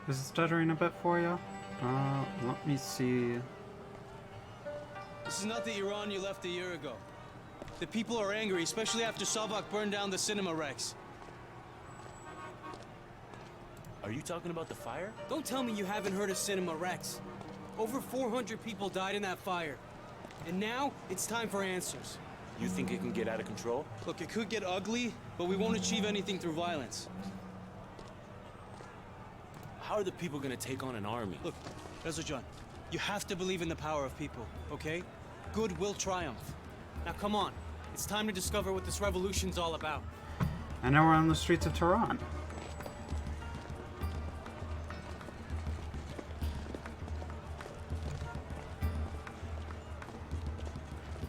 Is it stuttering a bit for you? Let me see. This is not the Iran you left a year ago. The people are angry, especially after Savak burned down the cinema Rex. Are you talking about the fire? Don't tell me you haven't heard of Cinema Rex. Over 400 people died in that fire. And now, it's time for answers. You think it can get out of control? Look, it could get ugly, but we won't achieve anything through violence. How are the people gonna take on an army? Look, Rezajan, you have to believe in the power of people, okay? Good will triumph. Now come on, it's time to discover what this revolution's all about. And now we're on the streets of Tehran.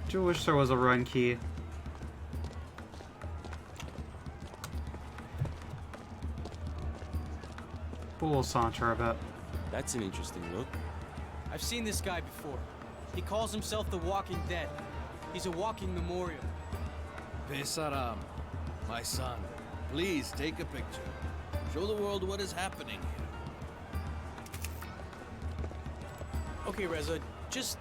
Do wish there was a run key. We'll saunter a bit. That's an interesting look. I've seen this guy before. He calls himself the Walking Dead. He's a walking memorial. Besaram, my son, please take a picture. Show the world what is happening here. Okay, Reza, just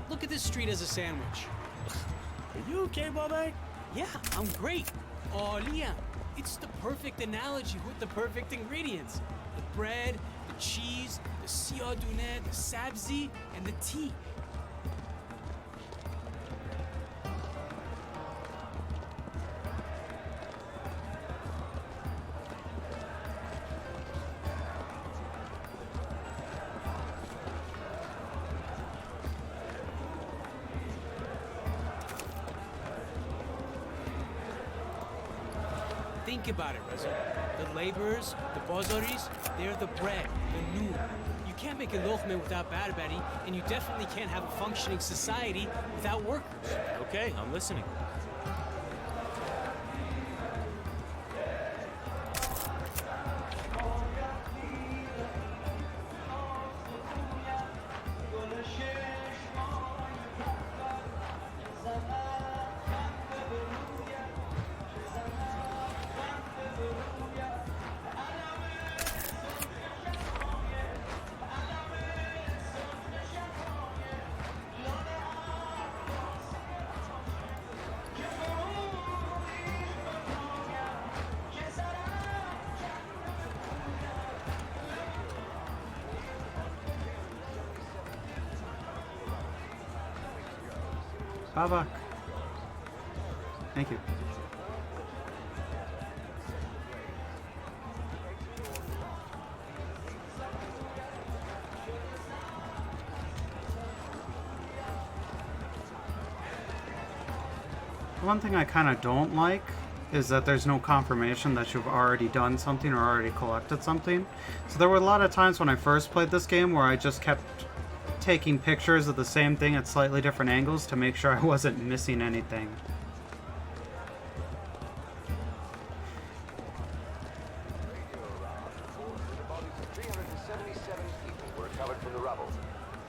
look at this street as a sandwich. Are you okay, Bobby? Yeah, I'm great. Oh, Leah, it's the perfect analogy with the perfect ingredients. The bread, the cheese, the siyadune, the sabzi, and the tea. Think about it, Reza. The laborers, the bazaris, they're the bread, the noon. You can't make a lokhme without barbari, and you definitely can't have a functioning society without workers. Okay, I'm listening. Babak. Thank you. One thing I kind of don't like is that there's no confirmation that you've already done something or already collected something. So there were a lot of times when I first played this game where I just kept taking pictures of the same thing at slightly different angles to make sure I wasn't missing anything.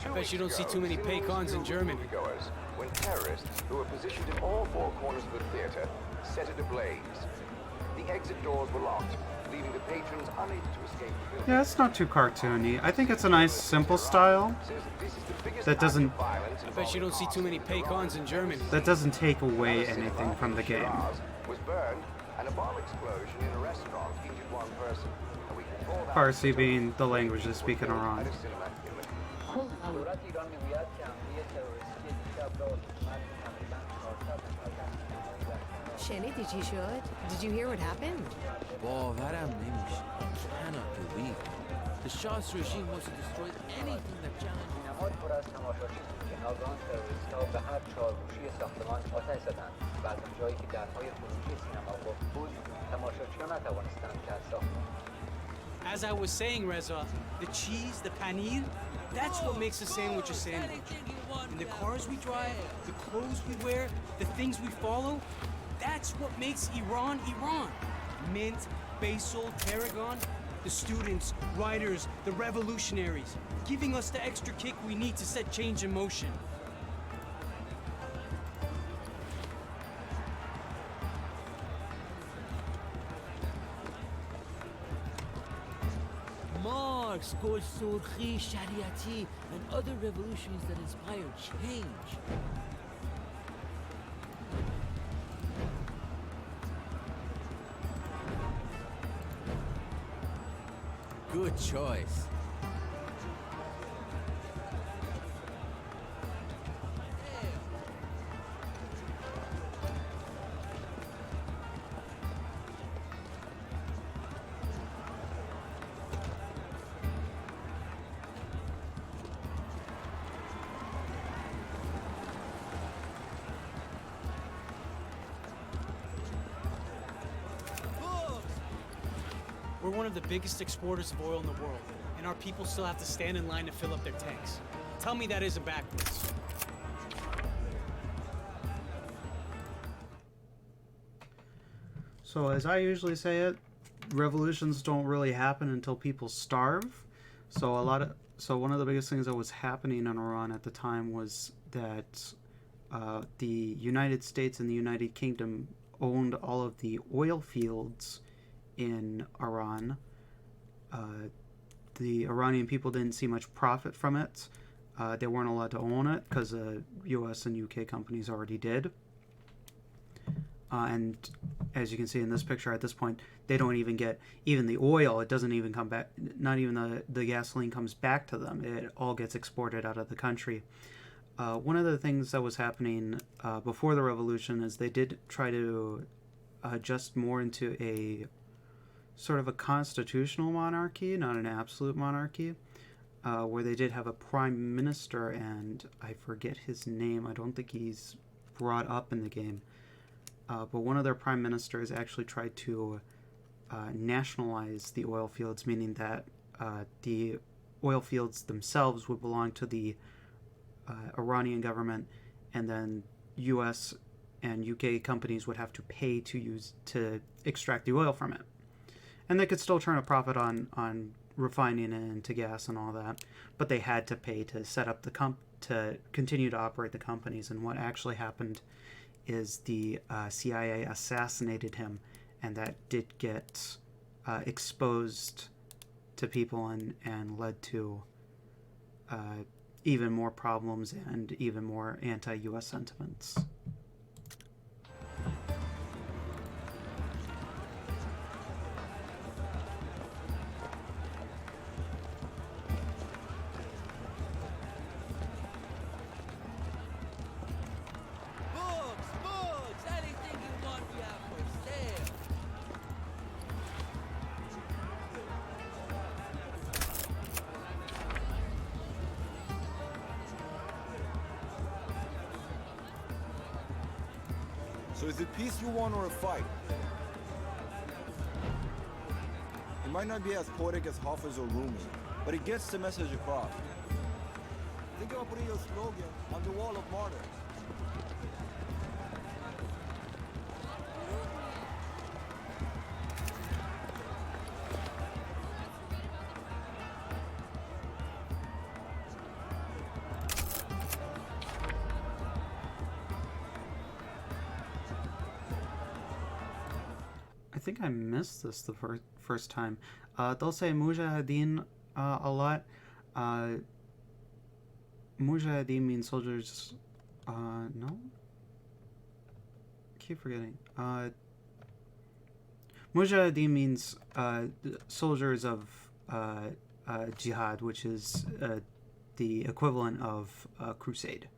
I bet you don't see too many paycons in Germany. When terrorists, who were positioned in all four corners of the theater, set it ablaze. The exit doors were locked, leaving the patrons unable to escape the building. Yeah, it's not too cartoony. I think it's a nice, simple style that doesn't... I bet you don't see too many paycons in Germany. that doesn't take away anything from the game. Was burned, and a bomb explosion in a restaurant injured one person. A week before that, Farsi being the language they speak in Iran. شنیدی چی شد؟ Did you hear what happened? باورم نمیشه. I cannot believe it. The Shah's regime wants to destroy anything that challenges. نماد پر از تماشاچی بود که ناگهان تروریست‌ها به هر چهارگوشی ساختمان آتش زدند و از اونجایی که درهای خروجی سینما قفل بود تماشاچیان نتوانستند که از ساختمان. As I was saying, Reza, the cheese, the paneer, that's what makes a sandwich a sandwich. And the cars we drive, the clothes we wear, the things we follow, that's what makes Iran, Iran. Mint, basil, tarragon, the students, writers, the revolutionaries, giving us the extra kick we need to set change in motion. marks Goj Surkhi, Shariati, and other revolutions that inspired change. Good choice. We're one of the biggest exporters of oil in the world, and our people still have to stand in line to fill up their tanks. Tell me that isn't backwards. So as I usually say it, revolutions don't really happen until people starve. So one of the biggest things that was happening in Iran at the time was that the United States and the United Kingdom owned all of the oil fields in Iran. The Iranian people didn't see much profit from it. They weren't allowed to own it because US and UK companies already did. And as you can see in this picture, at this point, they don't even get even the oil. It doesn't even come back. Not even the gasoline comes back to them. It all gets exported out of the country. One of the things that was happening before the revolution is they did try to adjust more into a sort of a constitutional monarchy, not an absolute monarchy, where they did have a prime minister, and I forget his name. I don't think he's brought up in the game. But one of their prime ministers actually tried to nationalize the oil fields, meaning that the oil fields themselves would belong to the Iranian government, and then US and UK companies would have to pay to extract the oil from it. And they could still turn a profit on refining it into gas and all that, but they had to pay to set up to continue to operate the companies. And what actually happened is the CIA assassinated him, and that did get exposed to people and led to even more problems and even more anti-US sentiments. So is it peace you want or a fight? It might not be as poetic as Hafiz or Rumi, but it gets the message across. Think about putting your slogan on the wall of martyrs. I think I missed this the first time. They'll say Mujahideen a lot. Mujahideen means soldiers. No? Keep forgetting. Mujahideen means soldiers of jihad, which is the equivalent of crusade.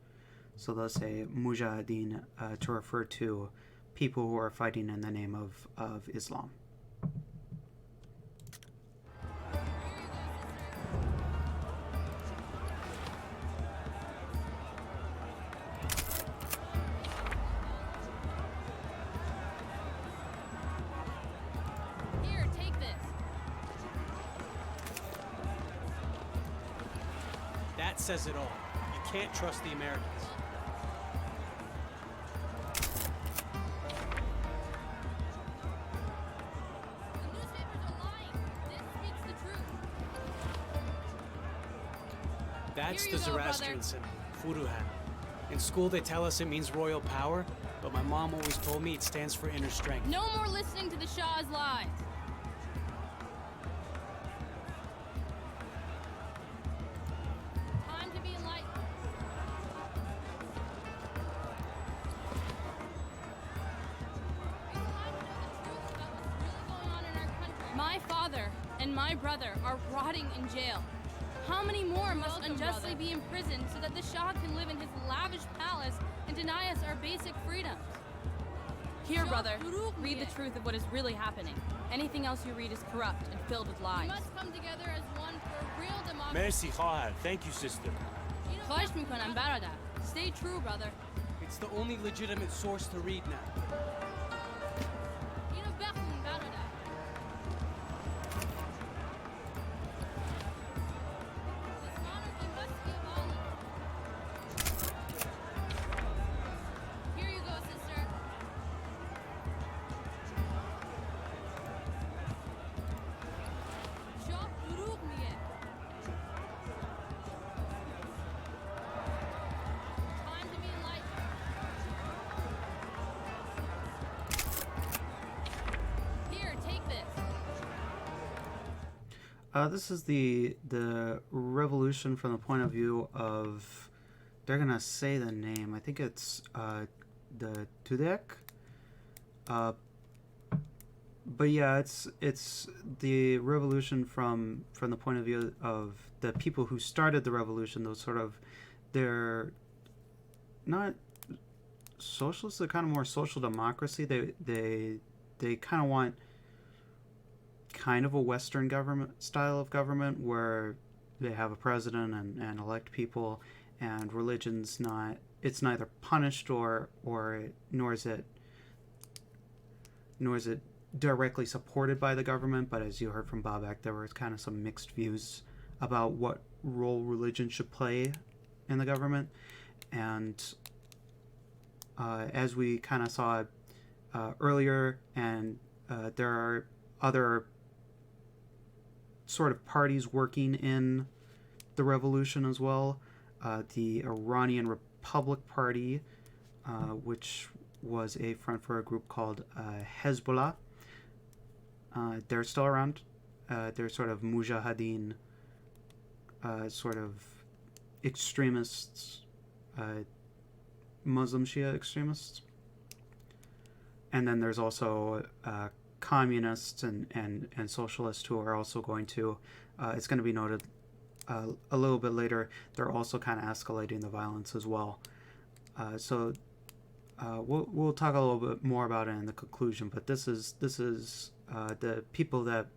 So they'll say Mujahideen to refer to people who are fighting in the name of Islam. Here, take this. That says it all. You can't trust the Americans. That's the Zoroastrian symbol, Furuhat. In school they tell us it means royal power, but my mom always told me it stands for inner strength. No more listening to the Shah's lies. brother and my brother are rotting in jail. How many more must unjustly be imprisoned so that the Shah can live in his lavish palace and deny us our basic freedoms? Here, brother, read the truth of what is really happening. Anything else you read is corrupt and filled with lies. We must come together as one for real democracy. Merci, خواهر. Thank you, sister. خواهش میکنم برادر. Stay true, brother. It's the only legitimate source to read now. اینو بخون برادر. This monarchy must be abolished. Here you go, sister. شاه دروغ میگه. Time to be enlightened. Here, take this. This is the revolution from the point of view of, they're gonna say the name. I think it's the Tudek. But yeah, it's the revolution from the point of view of the people who started the revolution. Those sort of, they're not socialists. They're kind of more social democracy. They kind of want kind of a Western government style of government where they have a president and elect people, and religion's not, it's neither punished or nor is it directly supported by the government. But as you heard from Babak, there were kind of some mixed views about what role religion should play in the government. And as we kind of saw earlier, and there are other sort of parties working in the revolution as well. The Iranian Republic Party, which was a front for a group called Hezbollah. They're still around. They're sort of mujahideen, sort of extremists, Muslim Shia extremists. And then there's also communists and socialists who are also going to, it's going to be noted a little bit later, they're also kind of escalating the violence as well. So we'll talk a little bit more about it in the conclusion, but this is the people that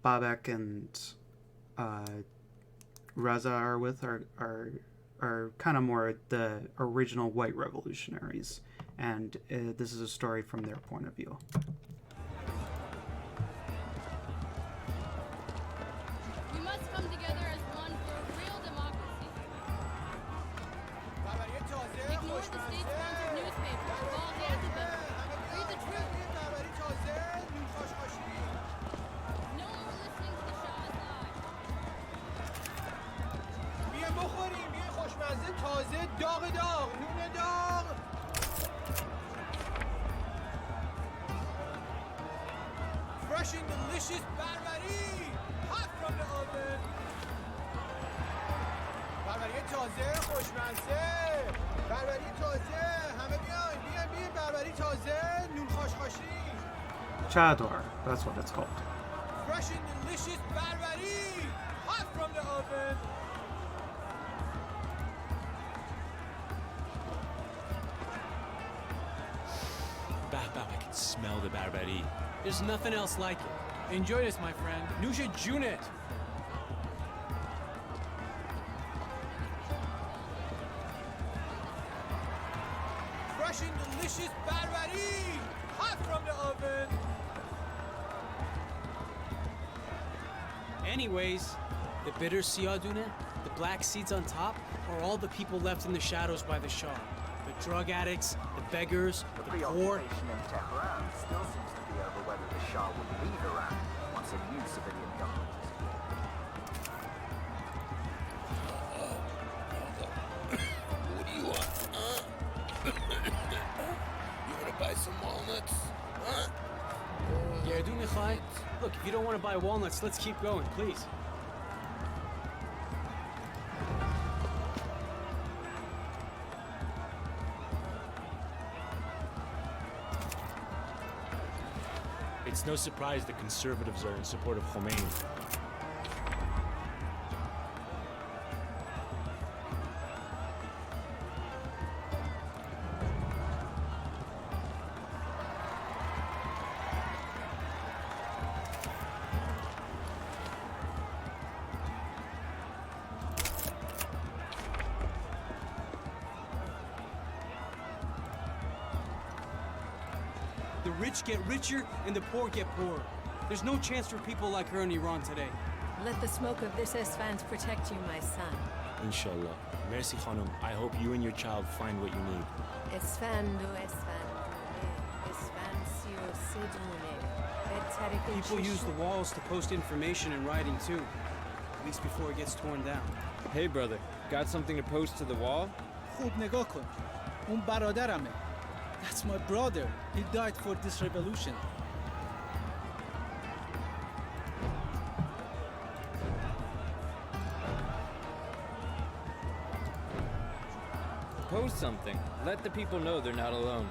Babak and Reza are with are kind of more the original white revolutionaries, and this is a story from their point of view. We must come together as one for real democracy. Ignore the state-sponsored newspaper. All hands of them. Read the truth. No more listening to the Shah's lies. بیاین بخوریم، بیاین خوشمزه تازه داغ نون داغ. Fresh and delicious بربری hot from the oven. بربری تازه خوشمزه، بربری تازه، همه بیاین بربری تازه نون خاشخاشی. Chador, that's what it's called. Fresh and delicious بربری hot from the oven. I can smell the barbari. There's nothing else like it. Enjoy this, my friend. Nusha Junet. Fresh and delicious barbari, hot from the oven. Anyways, the bitter siyadune, the black seeds on top, are all the people left in the shadows by the Shah. The drug addicts, the beggars, the poor. Preoccupation in Tehran still seems to be over whether the Shah will leave Iran once a new civilian government is What do you want, huh? You wanna buy some walnuts, huh? Yardu Mikhai, look, if you don't want to buy walnuts, let's keep going, please. It's no surprise the conservatives are in support of Khomeini. The rich get richer and the poor get poorer. There's no chance for people like her in Iran today. Let the smoke of this Esfand protect you, my son. Inshallah. Merci, Khanum. I hope you and your child find what you need. Esfandu, Esfansio Sidune. People use the walls to post information in writing too. At least before it gets torn down. Hey brother, got something to post to the wall? خوب نگاه کن. اون برادرمه. That's my brother. He died for this revolution. Post something. Let the people know they're not alone.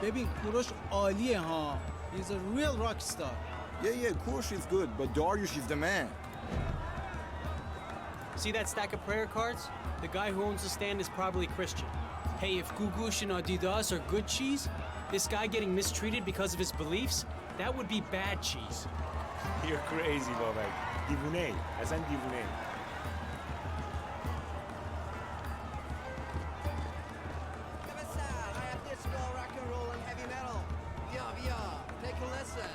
ببین کوروش عالیه ها. He's a real rock star. Yeah, Kurosh is good, but Dariush is the man. See that stack of prayer cards? The guy who owns the stand is probably Christian. Hey, if Gugush and Adidas are good cheese, this guy getting mistreated because of his beliefs, that would be bad cheese. You're crazy, Babak. Divune. Hasan Divune. I have disco, rock and roll, and heavy metal. Yeah, take a listen.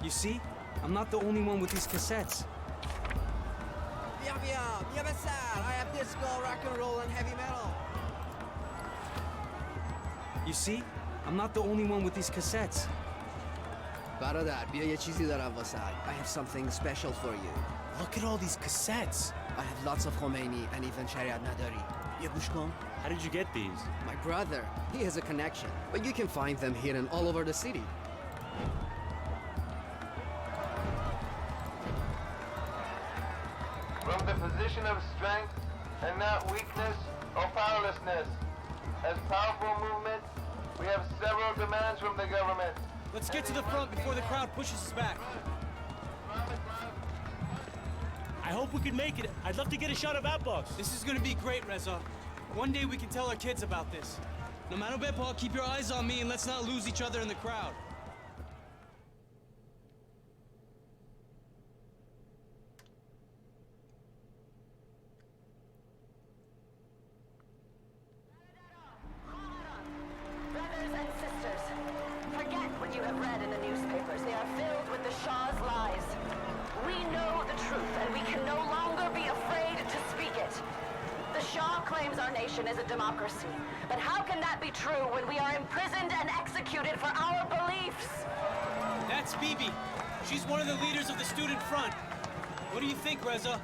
You see? I'm not the only one with these cassettes. I have disco, rock and roll, and heavy metal. You see? I'm not the only one with these cassettes. برادر بیا یه چیزی دارم واسه. I have something special for you. Look at all these cassettes. I have lots of Khomeini and even Shariat Nadari. بیا گوش کن. How did you get these? My brother, he has a connection, but you can find them hidden all over the city. From the position of strength and not weakness or powerlessness. As powerful movement, we have several demands from the government. Let's get to the front before the crowd pushes us back. I hope we can make it. I'd love to get a shot of Abbas. This is gonna be great, Reza. One day we can tell our kids about this. No matter what, keep your eyes on me and let's not lose each other in the crowd. Brothers and sisters, forget what you have read in the newspapers. They are filled with the Shah's lies. We know the truth, and we can no longer be afraid to speak it. The Shah claims our nation is a democracy. But how can that be true when we are imprisoned and executed for our beliefs? That's Bibi. She's one of the leaders of the student front. What do you think, Reza?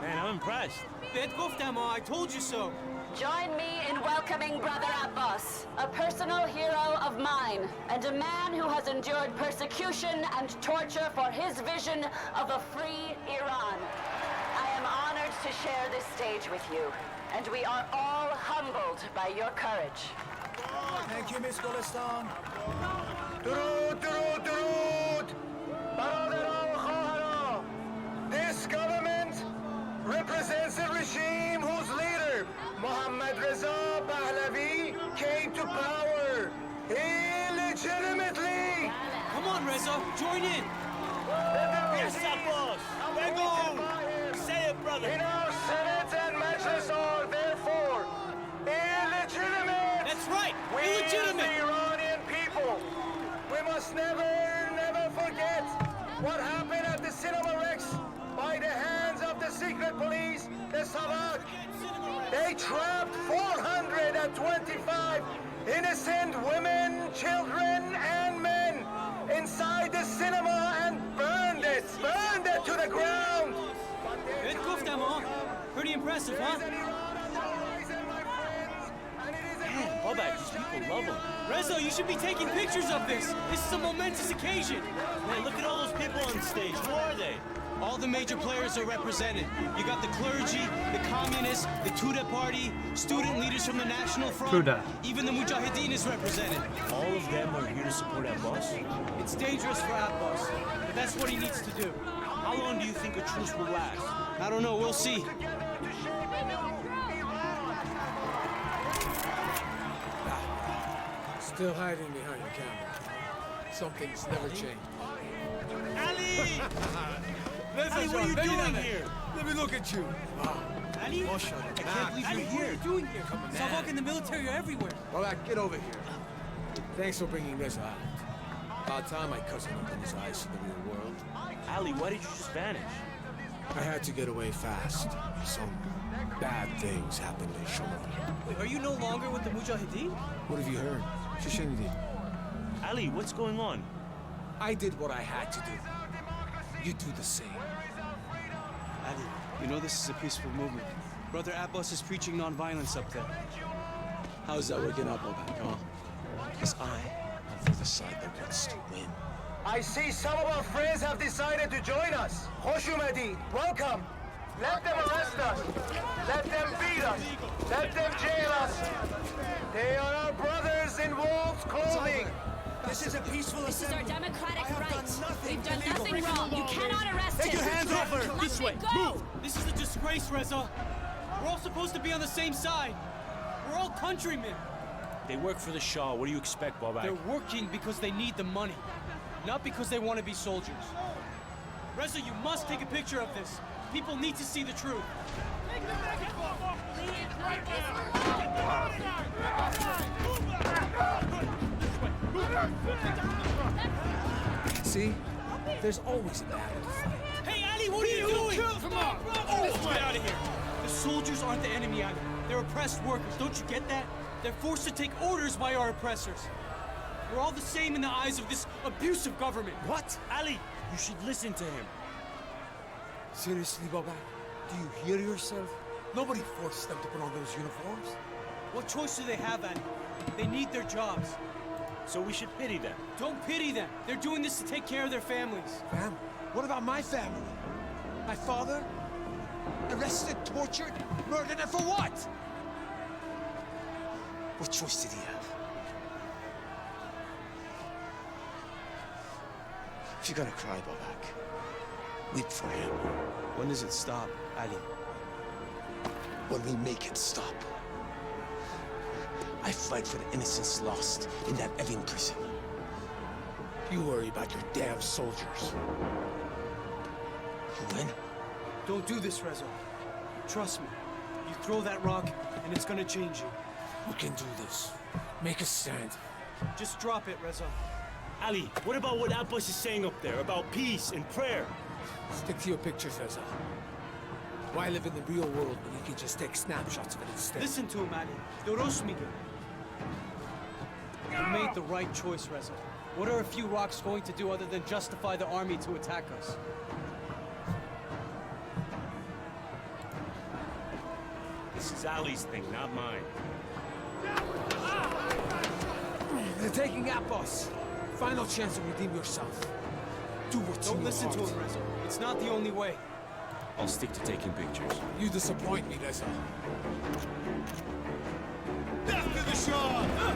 Man, I'm impressed. Bet goftam, I told you so. Join me in welcoming Brother Abbas, a personal hero of mine, and a man who has endured persecution and torture for his vision of a free Iran. I am honored to share this stage with you, and we are all humbled by your courage. Thank you, Miss Golistan. درود برادران و خواهران. This government represents a regime whose leader, Mohammad Reza Pahlavi, came to power illegitimately. Come on, Reza, join in. Yes, Abbas. Lego. Say it, brother. In our Senate and Majlis are therefore illegitimate. That's right, We illegitimate. as the trapped 425 innocent women, children, and men inside the cinema and burned it to the ground. Pretty impressive, huh? Man, Bobak, these people love him. Rezo, you should be taking pictures of this. This is a momentous occasion. Man, look at all those people on stage. Who are they? All the major players are represented. You got the clergy, the communists, the Tudeh party, student leaders from the National Front. Tudeh. Even the Mujahideen is represented. All of them are here to support Abbas? It's dangerous for Abbas, but that's what he needs to do. How long do you think a truce will last? I don't know, we'll see. Still hiding behind the camera. Something's never changed. Ali! Ali, what are you doing here? Let me look at you. Ali? I can't believe you're here. What are you doing here? Savak and the military are everywhere. All right, get over here. Thanks for bringing this out. About time my cousin opened his eyes to the real world. Ali, why did you just vanish? I had to get away fast. Some bad things happened in Shomron. Wait, are you no longer with the Mujahideen? What have you heard? Shishinidi. Ali, what's going on? I did what I had to do. You do the same. Ali, you know this is a peaceful movement. Brother Abbas is preaching nonviolence up there. How's that working out, Bobak, huh? Because I am for the side that wants to win. I see some of our friends have decided to join us. Hoshumadi, welcome. Let them arrest us. Let them beat us. Let them jail us. They are our brothers in wolves' clothing. This is a peaceful This is our democratic right. We've done illegal. nothing wrong. You cannot arrest him. Take your hands off her. Let This me way. go. Move. This is a disgrace, Reza. We're all supposed to be on the same side. We're all countrymen. They work for the Shah. What do you expect, Bobak? They're working because they need the money, not because they want to be soldiers. Reza, you must take a picture of this. People need to see the truth. See? There's always a battle to fight. Hey, Ali, what are you doing? Come on! Let's get out of here. The soldiers aren't the enemy, Ali. They're oppressed workers. Don't you get that? They're forced to take orders by our oppressors. We're all the same in the eyes of this abusive government. What? Ali, you should listen to him. Seriously, Bobak? Do you hear yourself? Nobody forced them to put on those uniforms. What choice do they have, Ali? They need their jobs. So we should pity them. Don't pity them. They're doing this to take care of their families. Family? What about my family? My father? Arrested, tortured, murdered, and for what? What choice did he have? If you're gonna cry, Bobak, weep for him. When does it stop, Ali? When we make it stop. I fight for the innocents lost in that Evin prison. You worry about your damn soldiers. You win? Don't do this, Reza. Trust me. You throw that rock, and it's gonna change you. We can do this. Make a stand. Just drop it, Reza. Ali, what about what Abbas is saying up there about peace and prayer? Stick to your pictures, Reza. Why live in the real world when you can just take snapshots of it instead? Listen to him, Ali. Dorosmige. You made the right choice, Reza. What are a few rocks going to do other than justify the army to attack us? This is Ali's thing, not mine. They're taking Abbas. Final chance to redeem yourself. Do what's in Don't your listen to heart. him, Reza. It's not the only way. I'll stick to taking pictures. You disappoint me, Reza. Death to the Shah!